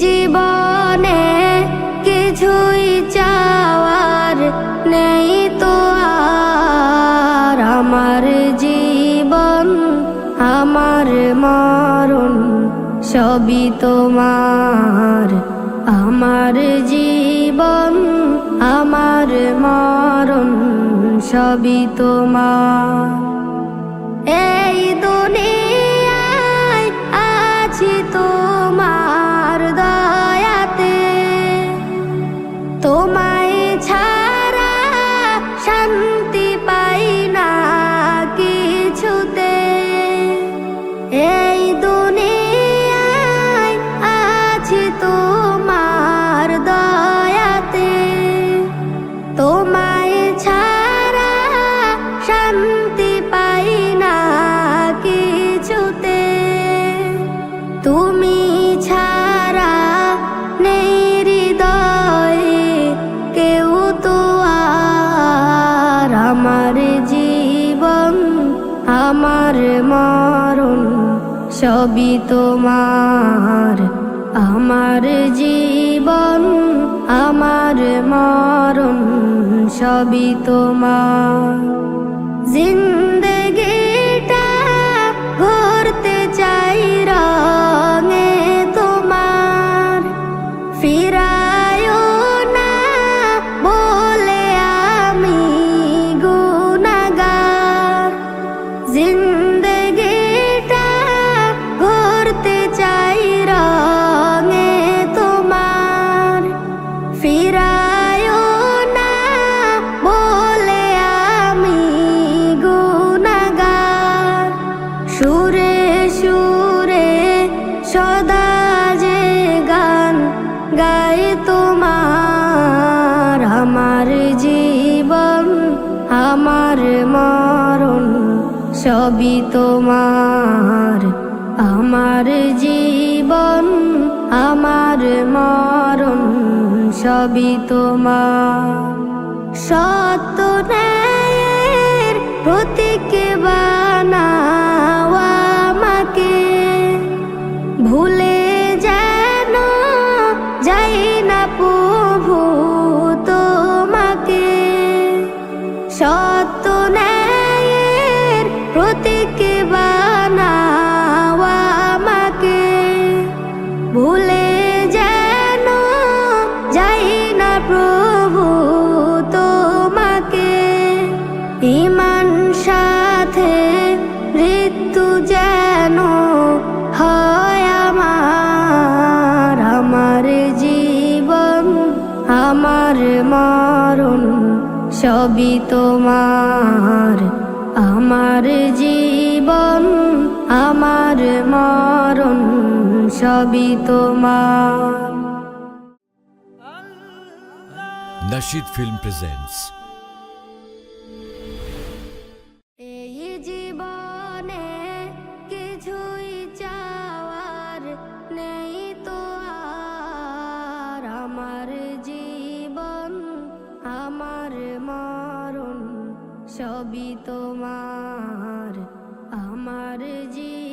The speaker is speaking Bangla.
জীবনে কিছুই চাওয়ার নেই তো আর। আমার জীবন আমার মরণ সবই তোমার। আমার জীবন আমার মরণ সবই তোমার। এই দুনিয়ায় আছি তোমার দয়াতে, তোমায় ছাড়া শান্তি পাই না কিছুতে। এই দুনিয়ায় আছি তোমার দয়াতে, তোমায় ছাড়া শান্তি পাই না কিছুতে। তুমি ছাড়া নেই হৃদয়ে কেউ তো আর। আমার জীবন আমার মরণ সবই তোমার। আমার জীবন আমার মরণ সবই তোমার। জিন্দেগিটা ঘুরতে চাই রঙে তোমার, ফিরায়ও না বলে আমি গুনাহগার। জিন্দেগিটা ঘুরতে চাই রঙে তোমার, ফিরায়ও না বলে আমি গুনাহগার। সুরে সুরে সদা যে গান গাই তোমার। আমার জীবন আমার মরণ সবই তোমার। আমার জীবন আমার মরণ সবই তোমার। সত্য ন্যায়ের প্রতীক বানাও আমাকে, ভুলে যেন যাই না প্রভু তোমাকে। সত্য ন্যায়ের প্রতীক বানাও আমাকে, ভুলে যেন যাই না প্রভু তোমাকে। ঈমান সাথে মৃত্যু যেন হয় আমার। আমার জীবন আমার মরণ সবই তোমার। আমার জীবন আমার মরণ সবই তোমার। Nasheed Film presents এই জীবনে কিছুই চাওয়ার নেই তো আর। আমার জীবন আমার মরণ সবই তোমার।